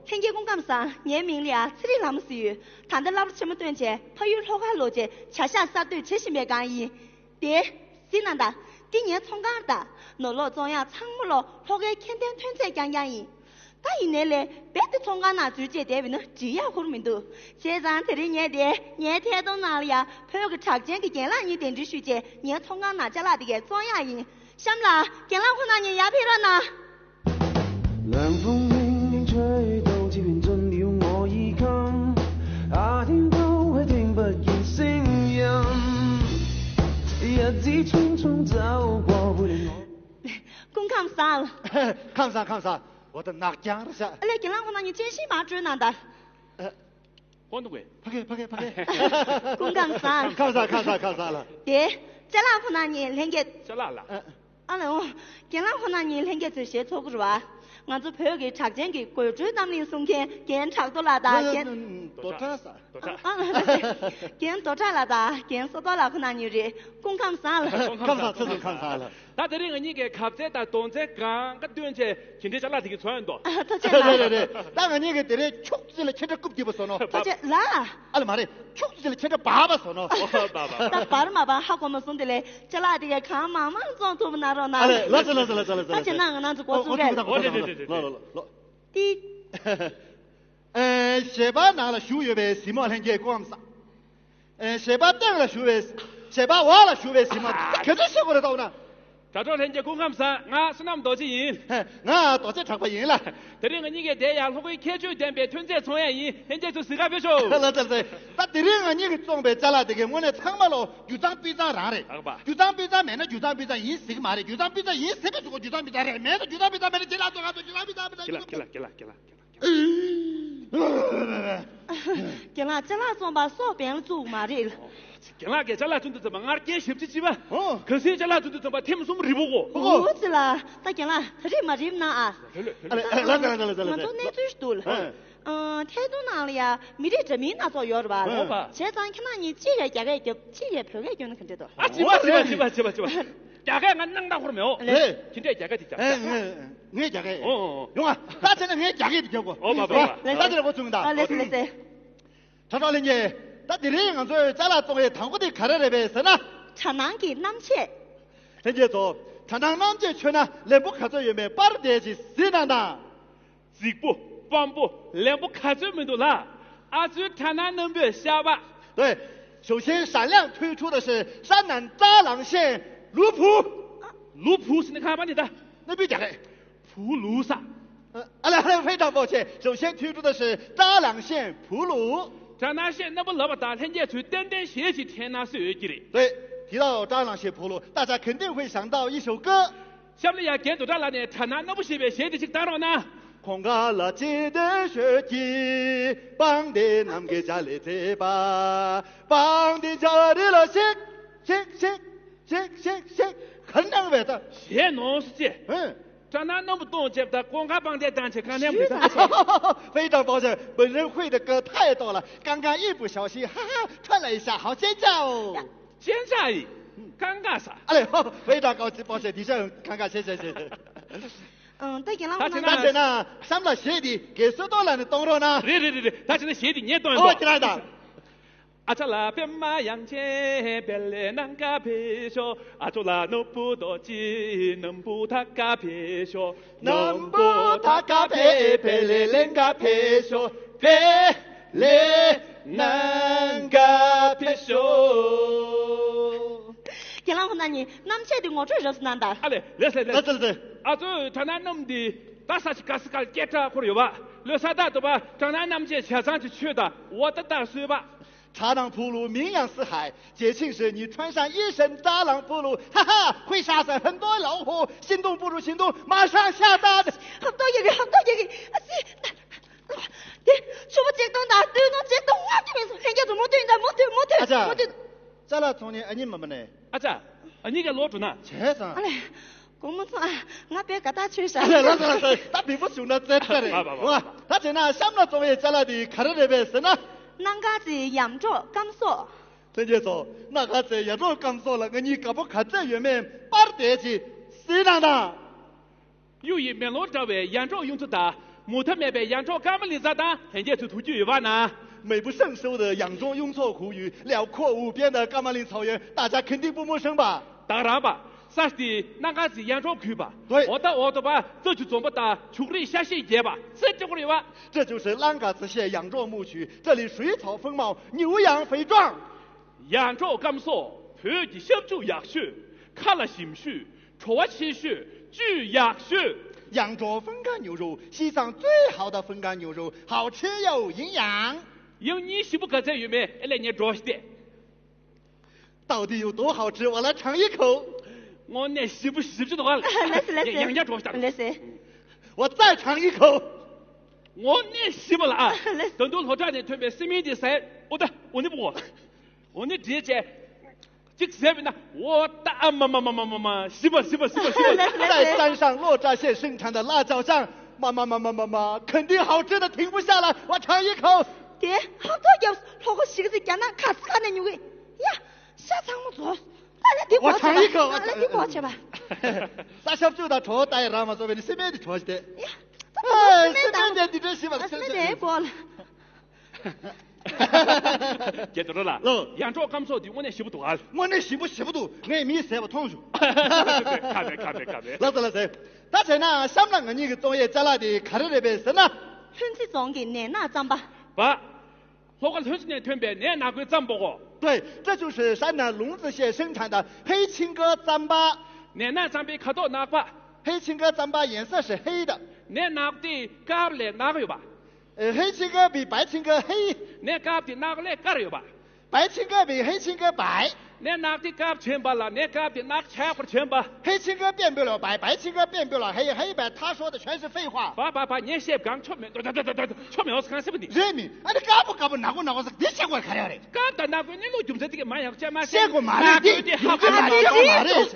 天界公干啥？年明了，这里那么事，谈的老不什么东西，朋友老话逻辑，恰下杀对确实没干意。爹，谁难的？今年从干的，诺罗中央参谋了，老给天天团在讲讲意。但一年来，别的从干那直接单位呢，只要活命多。现在这里年的年天到哪里呀？朋友个常见个简单一点的书记，年从干那家来的个中央意，想不啦？简单困难年鸦片了呢？冷风轻轻吹動似緣盡了我衣襟，夏天都會聽不見聲音，日子匆匆走過會令我。公看啥了？看啥看啥，我的哪讲了下？来，简单困难年真心把主难的。广东鬼，拍开。公干啥？看啥了？爹，这哪困难年连个？小辣辣。阿龙，简单困难年连个这些错不是吧？俺这朋友给常见给贵州当年送钱，给差不多了的，给多差啥？给多差了的，给说到了困难年的，公看啥了？看啥？这就看啥了？那这里个你给卡在打东在讲个东西，今天小辣这个传多。对，那个你给这里穷起来吃着够地不说呢？他这啦，阿拉妈的，穷起来吃着爸爸说呢？爸。那爸了嘛吧，好我们送的嘞，这哪的个看妈妈装做不拿着呢？来，他就那就过出来。我第，先把拿了学呗，西马连接光啥？先把等了学呗，先把忘了学呗，西马，肯定学过得到呢。这种连接公干啥？俺是那么多钱，俺多少长不赢了。这里个你给这样，如果开酒店别存在创业营，人家就谁也别说。那这里个你给装备咋了？这个我那厂嘛咯，就当比长让的，就当比长买的，就当比长赢谁个买的，就当比长赢谁个做，就当比长的，买的就当比长买的，进来做，就当比长买的。给了，这哪装把手变了做嘛的？给那个这哪种的怎么俺给洗不起吧？可是这哪种的怎么天不什么离不过？不是啦，他给了，他这嘛这那啊？来，我做那最多了。天都哪里呀？没得证明那做药是吧？现在看到你几月价格就几月票就能看得到。啊，去吧，价格俺能打活没有？今天价格的价。俺价格。用啊，那真的俺价格的结果。爸，那这我中的。来是。他说人家。那这里俺说咱俩作为堂屋的开了那边是呢？长南给南切。人家说长南南界去呢，来不开着有没把的去谁难的？这不帮不来不开着没多啦，啊就长南能别下吧？对，首先闪亮推出的是山南扎朗县卢普是你看吧你的那边讲的普鲁萨。非常抱歉，首先推出的是扎朗县普鲁。张南县那不老不大，人家去单写起天南水记的。对，提到张南县普鲁，大家肯定会想到一首歌。想不呀，见到这那呢，天南那不写的去打了呢。空嘎拉街的雪地，帮的南给家里这把，帮的家里了行，很难为的。写农是这。张南那么懂，接不到光看帮的单去看两没上。非常抱歉，本人会的歌太多了，刚刚一不小心，串了一下，好尖叫哦！尖叫咦？尴尬啥？非常高兴，抱歉，提醒，尴尬，谢谢。对给了。但是呢，上了鞋底，给收到了，你懂了呢？对，他现在鞋底你也懂。进来的。阿扎拉边马洋切，别来南嘎皮说，阿扎拉努不多吉，能不他嘎皮说，能不他嘎皮，别来南嘎皮说，别来南嘎皮说。给了那你，南切的我这就是难的。来，阿这他那弄的，打啥去干是干，检查或者有吧？刘三大对吧？张南那么些车上去的，我的打水吧。扎朗普鲁名扬四海，节庆时你穿上一身扎朗普鲁，会杀死很多老虎。心动不如行动，马上下单。好多一个，爹，说不激动的，对侬激动，我这边是人家怎么对的，没对。咱俩从年你们呢？阿仔，你给落住呢？车上。公们说，我别给他吹上。他并不凶的，在这里。他在那想了作为咱俩的看到那边是呢。南家子扬州甘肃。人家说，那个在扬州甘肃了，你搞不看这远面把得去，谁让的？有一面路这位扬州用着大，木头面被扬州干么里咋当？现在是突举吧呢？美不胜收的扬州雍错湖域，辽阔无边的噶玛林草原，大家肯定不陌生吧？当然吧，啥的那个是扬州区吧？对，我到吧，这就做不到处理下细节吧？是这个的吧？这就是兰嘎子县扬州牧区，这里水草丰茂，牛羊肥壮。扬州甘肃，土地小猪养血，看了心血，戳气血，巨养血。扬州风干牛肉，西藏最好的风干牛肉，好吃又营养。有你媳妇搁这里面，来你着些。到底有多好吃？我来尝一口。我那媳妇知道了。来是来是。人家着些。来是。我再尝一口。我那媳妇了啊！等到我这里特别生命的塞，我那不我那直接。这个上面呢，我的媳妇，在山上洛扎县生产的辣椒酱，妈，肯定好吃的停不下来，我尝一口。爹，好多要老个洗个子干那卡斯卡的牛个，呀，下场我做，大家听我去吧。我尝一口，来听我去吧。啥小猪的戳打一让嘛，作为你身边的戳去的。呀，哎，身边的你这媳妇，身边的过了。接到了，扬州甘肃的我那媳妇多啊，我那媳妇多，俺米塞不通住。看呗。老子，大前呢，想不到你个作业在哪里看到那边是呢？春节装给年哪长吧？爸，我个20年特别年哪个长不过？对，这就是山南龙子县生产的黑青哥糌粑。年哪长比看到哪个？黑青哥糌粑颜色是黑的。年哪个的嘎来哪个有吧？黑青哥比白青哥黑。那嘎的哪个来嘎有吧？白青哥比黑青哥白。那哪个的嘎浅白了？那嘎的哪个浅或者浅白？黑青哥变不了白，白青哥变不了黑，黑白他说的全是废话。爸，你写刚出名，对，出名是看什么的？人民，你搞不哪个是你写过看了的？搞的哪个你都用这个嘛样讲嘛？写过嘛的？的好嘛的？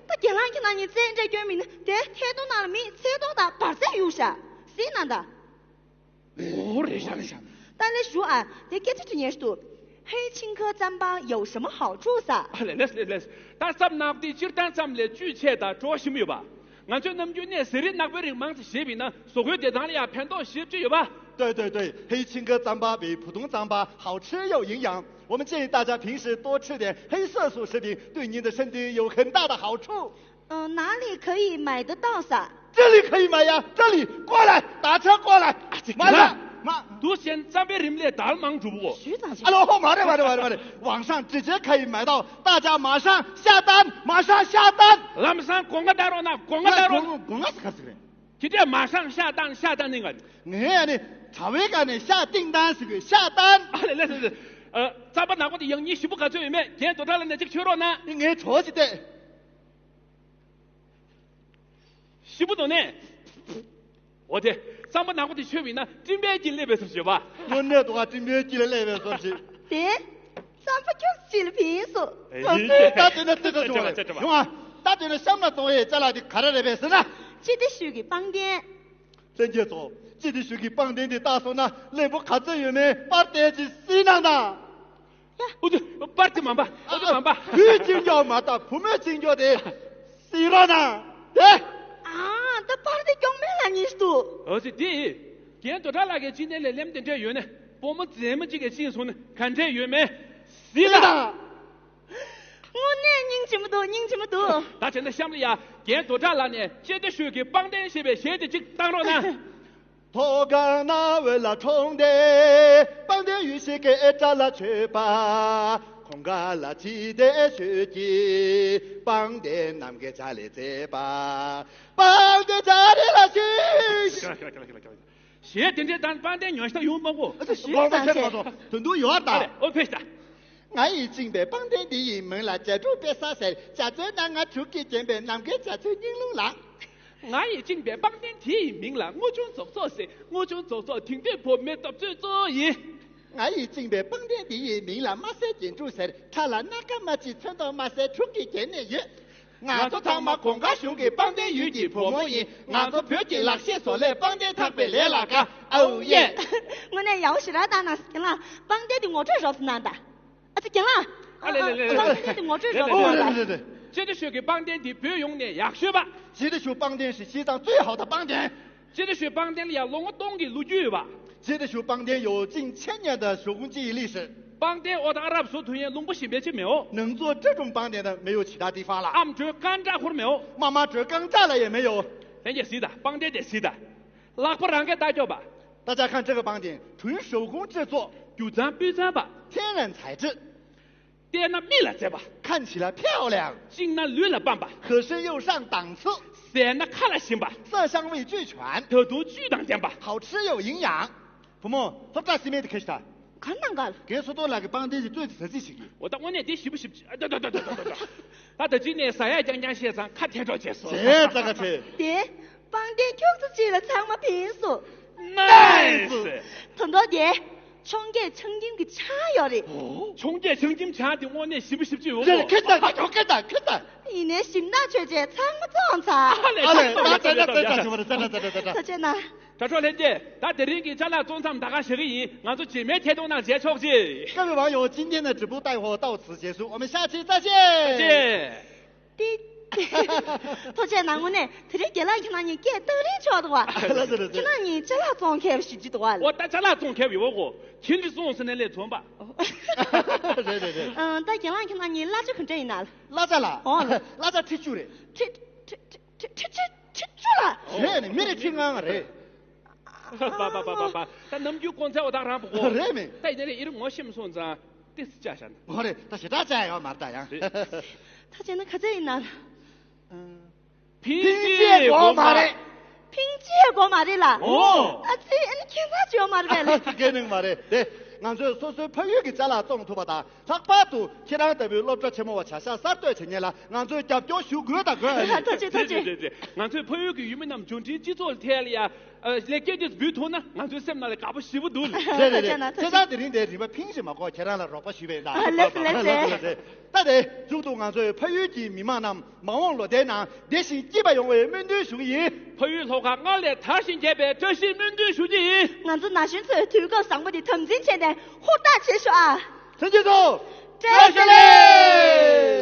他给那你真在居民的，对，太多那了米，太多的把这有啥？谁难的？我来想。但你说啊，你给这年数，黑青稞糌粑有什么好处噻？来，但咱们那的就当咱们来举钱的主心没有吧？俺就那么就那谁的那个人忙着写饼呢？所谓的哪里啊，偏到写就有吧？对，黑青稞糌粑比普通糌粑好吃又营养。我们建议大家平时多吃点黑色素食品，对您的身体有很大的好处。哪里可以买得到噻？这里可以买呀，这里过来，打车过来，买了。都先咱别人来大忙主播。马的，网上直接可以买到，大家马上下单。咱们上广告大楼呢，广告是干什么？就这马上下单那个。俺呢，朝外干的下订单是个下单。来，咱把那个的用你媳妇搞最里面，今天多少人在这个去了呢？俺错去的。媳妇多呢？我的，咱们那个的学民呢，准备进那边是吧？我那多准备进那边说是。对，咱不就是进了平数？打对了，用啊！打对了，想不到作业在哪里看到那边是呢？记得学给绑点。真接做，记得学给绑点的打算呢，那不看这有没把点子洗了的。呀，我就把这忙吧，已经要嘛的，不没经过的洗了呢，对。他把的用没了你说。是的，今天多少那个今天来2点这月呢？我们这么几个新手呢，看这月没？是的。我呢，您这么多。他现在想的呀，今天多少那呢？现在学给绑点些呗，现在就当了呢。托干那为了冲的，绑点鱼些给扎了去吧。空干了鸡的血迹，绑点南给家里这把，绑点家里了去。现在这当绑点原上用不过，我们先说，很多有打。我可以的。俺已经被绑点的人们了，家住别啥事，家住那俺出去见面，南给家住宁路了。俺已经被绑点提名了，我就做事，我就做听对婆没到最作业。俺已经被绑点的人民了，马赛建筑师，他了那个嘛去穿到马赛出去见那人。俺说他妈公家兄给绑点有的婆母人，俺说表姐那些说来绑点他别来那个，哦耶！我那要是来打那是跟了，绑点的我这说是难的，这跟了。来，绑点的我这说对。现在学给绑点的不用的，也学吧。现在学绑点是西藏最好的绑点。接着学帮店里啊，弄个东的录剧吧。接着说邦店有近1000年的手工技艺历史，帮店我的阿拉伯说同学弄不西边去没有？能做这种邦店的没有其他地方了。俺们这干炸活没有？妈妈这刚炸了也没有。人家谁的？帮店的谁的？拉不让给大家吧？大家看这个邦店，纯手工制作，就咱比咱吧，天然材质，点那米了再吧，看起来漂亮，金那绿了办吧，可是又上档次，色那看了行吧，色香味俱全，头都巨当点吧。好吃有营养。父母，从这西面就开始了。看哪个了？给说到那个邦店是最实际性的。我到我年底喜不喜不喜？对。那到今年3月讲协商，看天着结束。这个车。爹，帮店就是接了长么平数。nice。很多爹，穷给曾经给掐要的。哦，穷姐曾经掐的我年喜不喜不喜？这看的，看的。一年新大学姐长么长茶。好嘞，那真的。他真的。他说人家，他这里给咱俩中上大家写个音，俺就见面天都能接触去。各位网友，今天的直播带货到此结束，我们下期再见。再见。头前那我呢，特地给了看到你给兜里瞧的话，看到你这拉装开是几多啊？我在这拉装开为我听你总是能来装吧。对。但给了看到你拉就很正哪了？拉着了。哦，拉着踢球嘞。踢住了。是的，没得听啊嘞。爸，但能就光在我当然不过。对没？在这里，因为我心说这这是假想的。好嘞，但是大家要马大呀。他真的可这哪了？凭借过马的。凭借过马的了。哦。啊，这你看他就要马的呗嘞。给能马的，对。俺这说朋友给咱俩中途把他，他把都天然代表老早前么我吃下3段青年了，俺这叫修改的个。对，俺这朋友给原本那么中间几座天里啊，来给的比头呢，俺这什么来搞不西不多了。对，这咱这里的里面凭什么搞天然了绕不西边的？来。但是就到俺这朋友的密码呢，忙网络在那，电信几百用为面对手艺。朋友说话，俺来他心结拜，这是面对手机。俺这拿薪水投稿上过的同情钱的，好大钱说啊！陈教授，谢谢嘞。